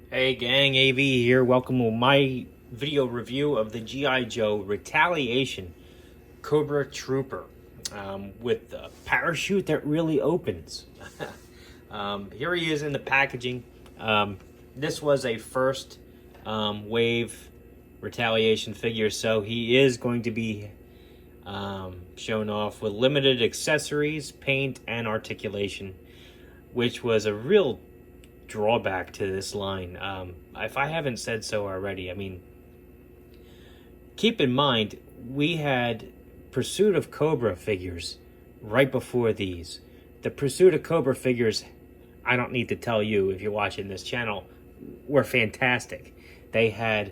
Hey gang, AV here. Welcome to my video review of the G.I. Joe Retaliation Cobra Trooper with a parachute that really opens. Here he is in the packaging. This was a first wave Retaliation figure, so he is going to be shown off with limited accessories, paint, and articulation, which was a real drawback to this line. If I haven't said so already, I mean, keep in mind, we had Pursuit of Cobra figures right before these. The Pursuit of Cobra figures, I don't need to tell you if you're watching this channel, were fantastic. They had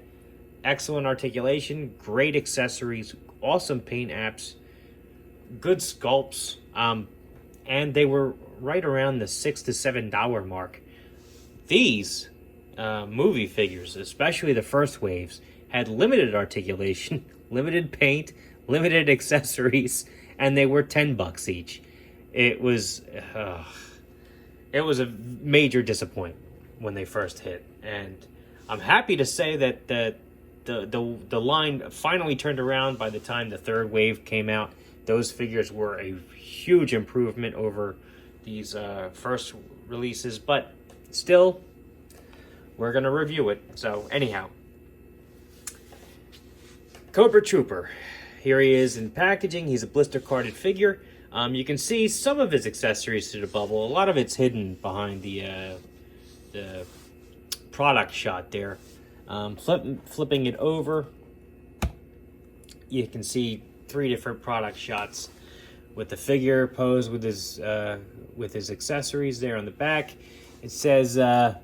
excellent articulation, great accessories, awesome paint apps, good sculpts, and they were right around the $6 to $7 mark. These movie figures, especially the first waves, had limited articulation, limited paint, limited accessories, and they were $10 each. It was a major disappointment when they first hit, and I'm happy to say that the line finally turned around by the time the third wave came out. Those figures were a huge improvement over these first releases, but still, we're going to review it. So, anyhow, Cobra Trooper. Here he is in packaging. He's a blister-carded figure. You can see some of his accessories to the bubble. A lot of it's hidden behind the product shot there. Flipping it over, you can see 3 different product shots with the figure posed with his accessories there on the back. It says, the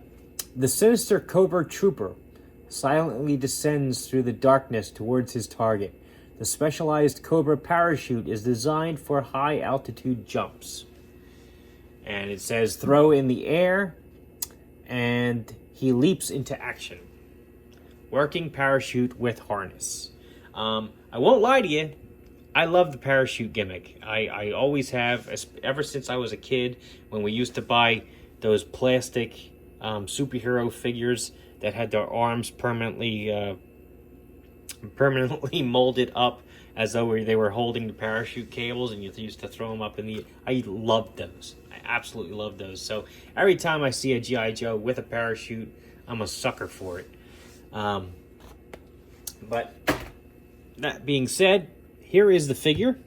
sinister Cobra Trooper silently descends through the darkness towards his target. The specialized Cobra parachute is designed for high-altitude jumps. And it says, throw in the air, and he leaps into action. Working parachute with harness. I won't lie to you, I love the parachute gimmick. I always have, ever since I was a kid, when we used to buy those plastic superhero figures that had their arms permanently molded up as though they were holding the parachute cables, and you used to throw them up in the... I loved those. I absolutely loved those. So every time I see a G.I. Joe with a parachute, I'm a sucker for it. But that being said, here is the figure,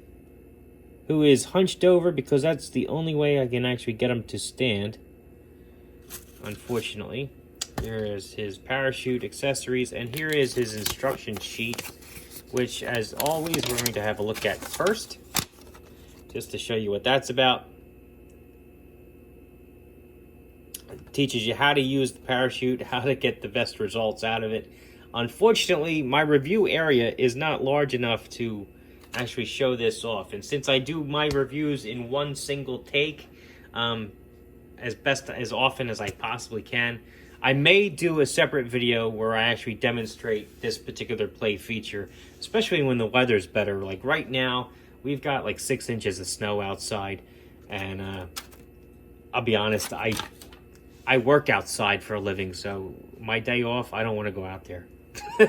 who is hunched over because that's the only way I can actually get him to stand. Unfortunately, here is his parachute accessories, and here is his instruction sheet, which, as always, we're going to have a look at first, just to show you what that's about. It teaches you how to use the parachute, how to get the best results out of it. Unfortunately, my review area is not large enough to actually show this off, and since I do my reviews in one single take, as often as I possibly can, I may do a separate video where I actually demonstrate this particular play feature, especially when the weather's better. Like right now, we've got like 6 inches of snow outside, and I'll be honest, I work outside for a living, so my day off, I don't want to go out there.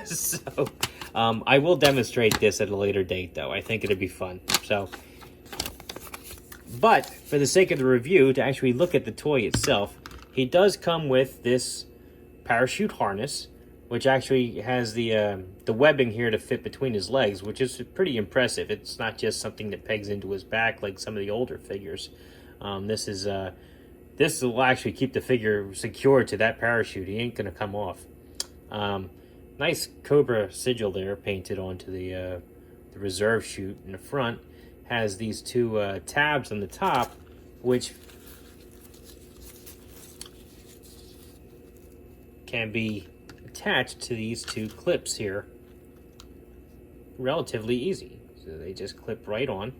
So I will demonstrate this at a later date, though. I think it'd be fun. So, but for the sake of the review, to actually look at the toy itself, he does come with this parachute harness, which actually has the webbing here to fit between his legs, which is pretty impressive. It's not just something that pegs into his back like some of the older figures. This will actually keep the figure secured to that parachute. He ain't gonna come off. Nice Cobra sigil there painted onto the reserve chute in the front. Has these 2 tabs on the top, which can be attached to these 2 clips here relatively easy. So they just clip right on.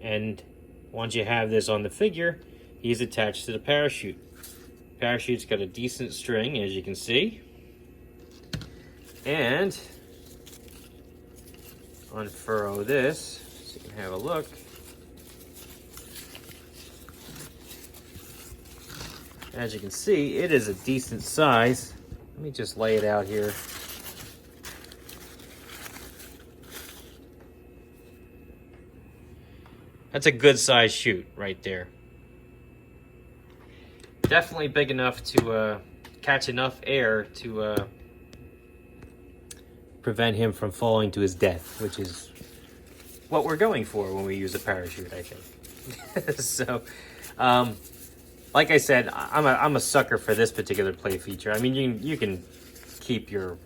And once you have this on the figure, he's attached to the parachute. Parachute's got a decent string, as you can see. And unfurrow this so you can have a look. As you can see, it is a decent size. Let me just lay it out here. That's a good size chute right there. Definitely big enough to catch enough air to prevent him from falling to his death, which is what we're going for when we use a parachute, I think. So, like I said, I'm a sucker for this particular play feature. I mean, you can keep your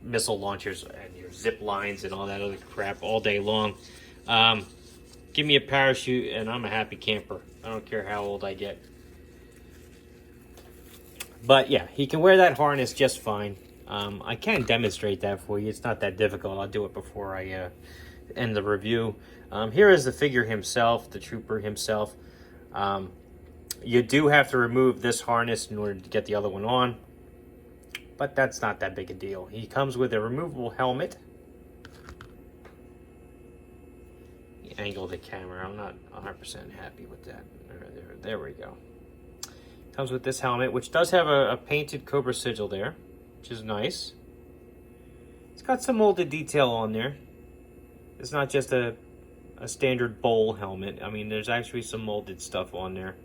missile launchers and your zip lines and all that other crap all day long. Give me a parachute and I'm a happy camper. I don't care how old I get. But yeah, he can wear that harness just fine. I can demonstrate that for you. It's not that difficult. I'll do it before I end the review. Here is the figure himself, the trooper himself. You do have to remove this harness in order to get the other one on, but that's not that big a deal. He comes with a removable helmet. The angle of the camera, I'm not 100% happy with that. There we go. Comes with this helmet, which does have a painted Cobra sigil there, which is nice. It's got some molded detail on there. It's not just a standard bowl helmet. I mean, there's actually some molded stuff on there.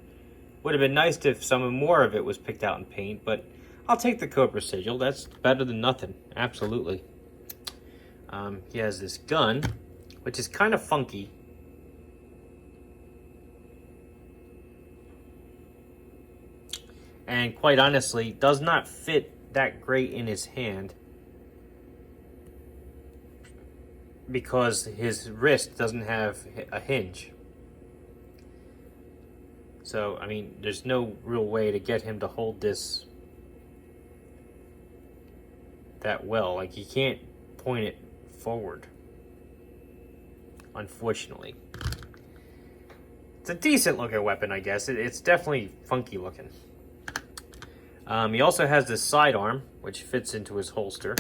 Would have been nice if some more of it was picked out in paint, but I'll take the Cobra sigil. That's better than nothing. Absolutely. He has this gun, which is kind of funky. And quite honestly, does not fit that great in his hand, because his wrist doesn't have a hinge. So, I mean, there's no real way to get him to hold this that well. Like, you can't point it forward, unfortunately. It's a decent looking weapon, I guess. It's definitely funky looking. He also has this sidearm, which fits into his holster.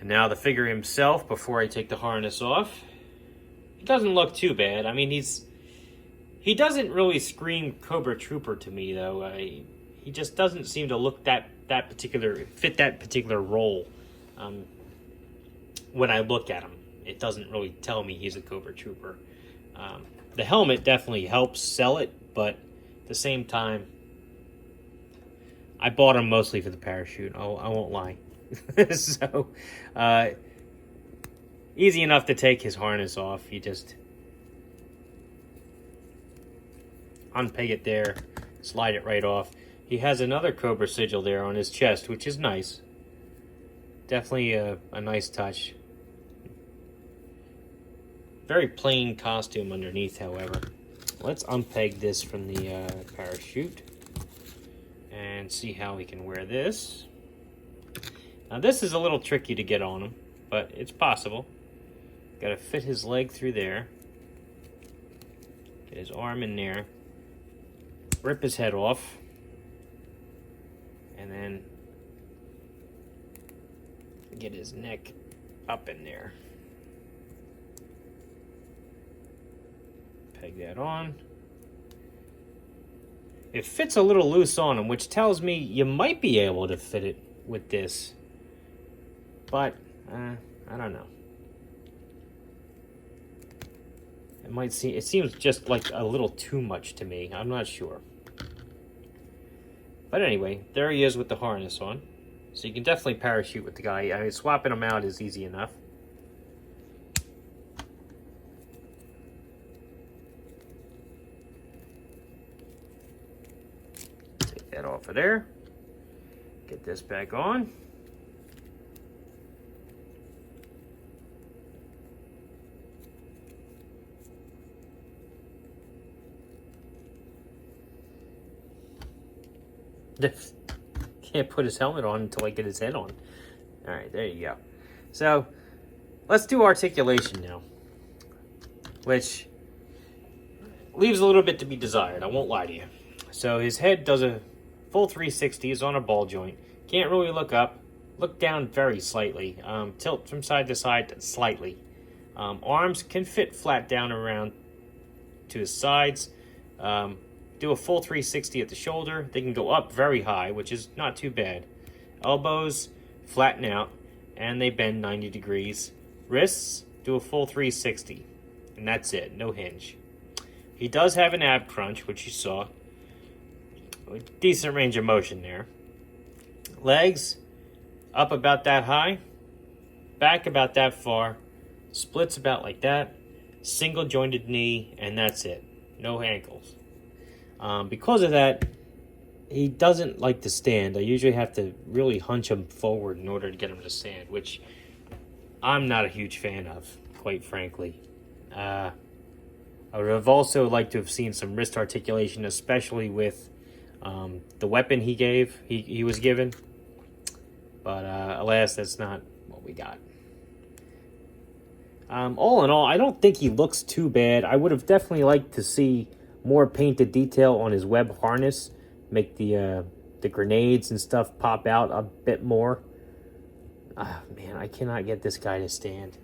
And now the figure himself, before I take the harness off. He doesn't look too bad. I mean, he doesn't really scream Cobra Trooper to me, though. He just doesn't seem to look fit that particular role. When I look at him, it doesn't really tell me he's a Cobra Trooper. The helmet definitely helps sell it, but at the same time, I bought him mostly for the parachute. I won't lie. So, easy enough to take his harness off. You just unpeg it there, slide it right off. He has another Cobra sigil there on his chest, which is nice. Definitely a nice touch. Very plain costume underneath, however. Let's unpeg this from the parachute and see how we can wear this. Now, this is a little tricky to get on him, but it's possible. Got to fit his leg through there. Get his arm in there. Rip his head off. And then get his neck up in there. Peg that on. It fits a little loose on him, which tells me you might be able to fit it with this. But, I don't know. It seems just like a little too much to me. I'm not sure. But anyway, there he is with the harness on. So you can definitely parachute with the guy. I mean, swapping him out is easy enough. Take that off of there. Get this back on. Can't put his helmet on until I get his head on. Alright, there you go. So, let's do articulation now. Which leaves a little bit to be desired, I won't lie to you. So his head does a full 360, is on a ball joint. Can't really look up. Look down very slightly. Tilt from side to side slightly. Arms can fit flat down around to his sides. Do a full 360 at the shoulder. They can go up very high, which is not too bad. Elbows flatten out and they bend 90 degrees. Wrists do a full 360, and that's it. No hinge. He does have an ab crunch, which you saw. A decent range of motion there. Legs up about that high, back about that far, splits about like that, single jointed knee, and that's it. No ankles. Because of that, he doesn't like to stand. I usually have to really hunch him forward in order to get him to stand, which I'm not a huge fan of, quite frankly. I would have also liked to have seen some wrist articulation, especially with the weapon he was given. But alas, that's not what we got. All in all, I don't think he looks too bad. I would have definitely liked to see more painted detail on his web harness. Make the grenades and stuff pop out a bit more. Man, I cannot get this guy to stand.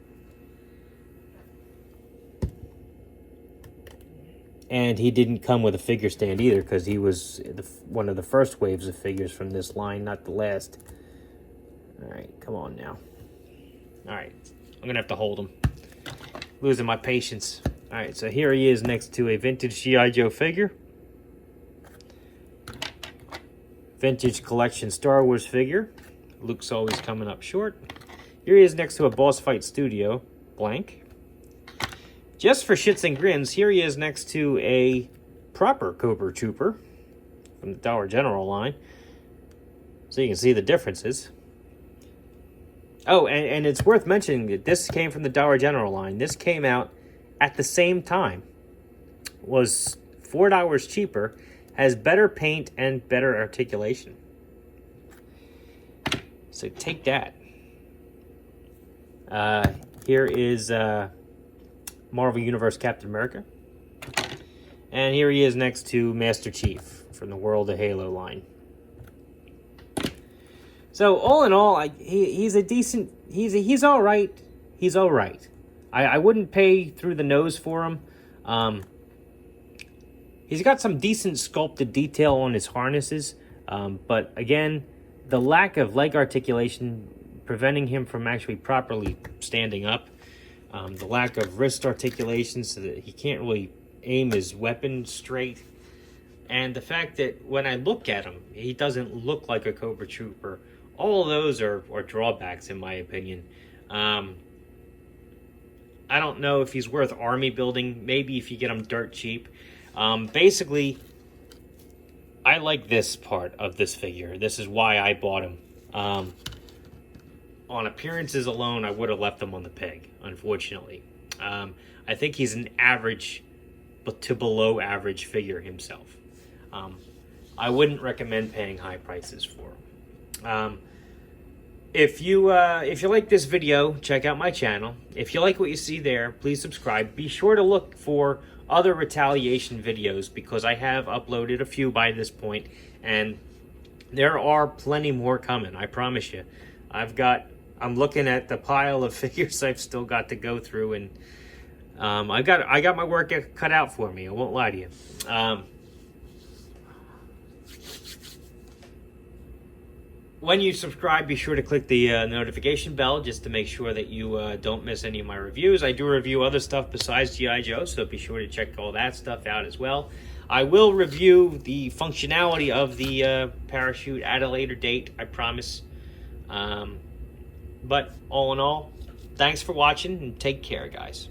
And he didn't come with a figure stand either, because he was one of the first waves of figures from this line, not the last. All right, come on now. All right, I'm going to have to hold him. Losing my patience. All right, so here he is next to a vintage G.I. Joe figure. Vintage collection Star Wars figure. Luke's always coming up short. Here he is next to a Boss Fight Studio, blank. Just for shits and grins, here he is next to a proper Cobra Trooper from the Dollar General line. So you can see the differences. Oh, and it's worth mentioning that this came from the Dollar General line. This came out at the same time. Was $4 cheaper. Has better paint and better articulation. So take that. Here is Marvel Universe Captain America. And here he is next to Master Chief from the World of Halo line. So all in all, he's a decent. He's all right. He's all right. I wouldn't pay through the nose for him. He's got some decent sculpted detail on his harnesses, but again, the lack of leg articulation preventing him from actually properly standing up. The lack of wrist articulation so that he can't really aim his weapon straight. And the fact that when I look at him, he doesn't look like a Cobra Trooper. All of those are drawbacks, in my opinion. I don't know if he's worth army building. Maybe if you get him dirt cheap. Basically, I like this part of this figure. This is why I bought him. On appearances alone, I would have left him on the peg, unfortunately. I think he's an average to below average figure himself. I wouldn't recommend paying high prices for him. If you like this video, check out my channel. If you like what you see there, please subscribe. Be sure to look for other Retaliation videos, because I have uploaded a few by this point, and there are plenty more coming, I promise you. I'm looking at the pile of figures I've still got to go through, and I got my work cut out for me. I won't lie to you. When you subscribe, be sure to click the notification bell just to make sure that you don't miss any of my reviews. I do review other stuff besides G.I. Joe, so be sure to check all that stuff out as well. I will review the functionality of the parachute at a later date, I promise. But all in all, thanks for watching, and take care, guys.